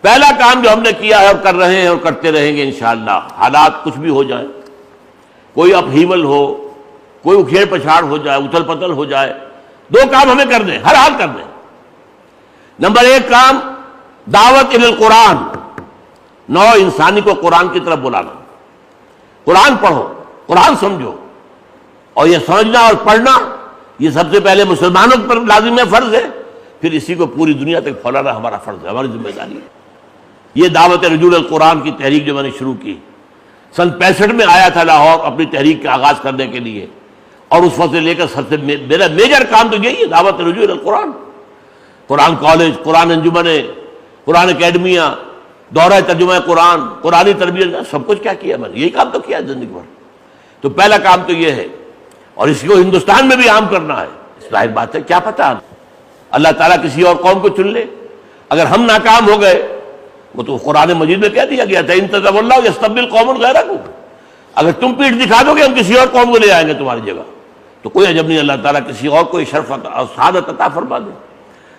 پہلا کام جو ہم نے کیا ہے اور کر رہے ہیں اور کرتے رہیں گے انشاءاللہ، حالات کچھ بھی ہو جائیں، کوئی اپہیول ہو، کوئی اکھیڑ پچھاڑ ہو جائے، اتھل پتل ہو جائے، دو کام ہمیں کر دیں، ہر حال کر دیں۔ نمبر ایک کام دعوت الی القرآن، نوع انسانی کو قرآن کی طرف بلانا۔ قرآن پڑھو، قرآن سمجھو، اور یہ سمجھنا اور پڑھنا یہ سب سے پہلے مسلمانوں پر لازم ہے، فرض ہے، پھر اسی کو پوری دنیا تک پھیلانا ہمارا فرض ہے، ہماری ذمہ داری ہے۔ یہ دعوت رجوع القرآن کی تحریک جو میں نے شروع کی سن 65 میں آیا تھا لاہور اپنی تحریک کا آغاز کرنے کے لیے، اور اس وقت سے لے کر سب سے میرا میجر کام تو یہی ہے، دعوت رجوع القرآن۔ قرآن کالج، قرآن انجمنیں، قرآن اکیڈمیاں، دورہ ترجمہ قرآن، قرآنی تربیت، سب کچھ کیا کیا میں نے، یہی کام تو کیا زندگی بھر۔ تو پہلا کام تو یہ ہے، اور اس کو ہندوستان میں بھی عام کرنا ہے۔ ظاہر بات ہے، کیا پتہ اللہ تعالیٰ کسی اور قوم کو چن لے، اگر ہم ناکام ہو گئے، وہ تو قرآن مجید میں کہہ دیا گیا تھا ان تولوا یستبدل قوما غیرکم، اگر تم پیٹھ دکھا دو گے ہم کسی اور قوم کو لے آئیں گے تمہاری جگہ۔ تو کوئی عجب نہیں، اللہ تعالیٰ کسی اور کو شرف اور سعادت عطا فرما دے۔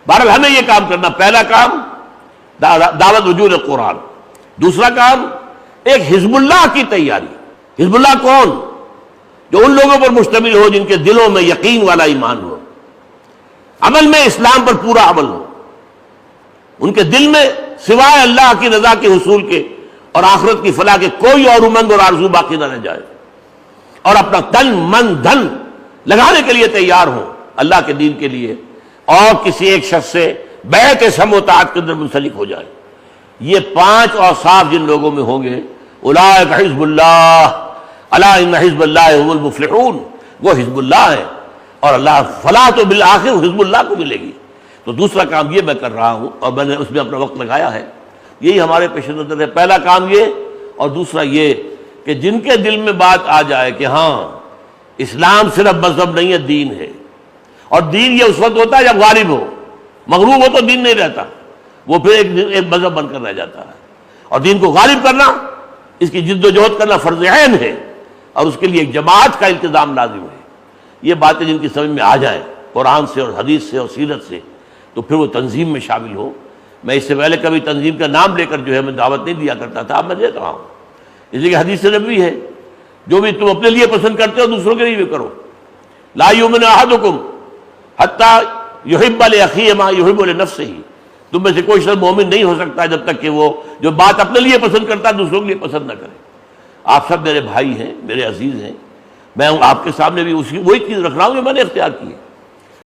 بہرحال ہمیں یہ کام کرنا، پہلا کام دعوت رجوع القرآن۔ دوسرا کام ایک حزب اللہ کی تیاری۔ حزب اللہ کون؟ جو ان لوگوں پر مشتمل ہو جن کے دلوں میں یقین والا ایمان ہو، عمل میں اسلام پر پورا عمل ہو، ان کے دل میں سوائے اللہ کی رضا کے حصول کے اور آخرت کی فلاح کے کوئی اور امنگ اور آرزو باقی نہ رہ جائے، اور اپنا تن من دھن لگانے کے لیے تیار ہوں اللہ کے دین کے لیے، اور کسی ایک شخص سے بیعت سمع و طاعت کے اندر منسلک ہو جائے۔ یہ 5 اوصاف جن لوگوں میں ہوں گے، اولئک حزب اللہ، الا ان حزب اللہ هم المفلحون، وہ حزب اللہ ہے، اور اللہ فلاح تو بالآخر حزب اللہ کو ملے گی۔ تو دوسرا کام یہ میں کر رہا ہوں، اور میں نے اس میں اپنا وقت لگایا ہے، یہی ہمارے پیش نظر ہے۔ پہلا کام یہ، اور دوسرا یہ کہ جن کے دل میں بات آ جائے کہ ہاں اسلام صرف مذہب نہیں ہے، دین ہے، اور دین یہ اس وقت ہوتا ہے جب غالب ہو، مغلوب ہو تو دین نہیں رہتا، وہ پھر ایک مذہب بن کر رہ جاتا ہے۔ اور دین کو غالب کرنا، اس کی جد و جہد کرنا فرض عین ہے، اور اس کے لیے ایک جماعت کا التزام لازم ہے۔ یہ باتیں جن کی سمجھ میں آ جائیں قرآن سے اور حدیث سے اور سیرت سے، تو پھر وہ تنظیم میں شامل ہو۔ میں اس سے پہلے کبھی تنظیم کا نام لے کر جو ہے میں دعوت نہیں دیا کرتا تھا، اب میں دے رہا ہوں، اس لیے کہ حدیث نبوی ہے، جو بھی تم اپنے لیے پسند کرتے ہو دوسروں کے لیے بھی کرو۔ لا یؤمن احدکم حتی یحب لاخیہ ما یحب لنفسہ، تم میں سے کوئی شخص مومن نہیں ہو سکتا جب تک کہ وہ جو بات اپنے لیے پسند کرتا ہے دوسروں کے لیے پسند نہ کرے۔ آپ سب میرے بھائی ہیں، میرے عزیز ہیں، میں آپ کے سامنے بھی وہی چیز رکھ رہا ہوں جو میں نے اختیار کی ہے۔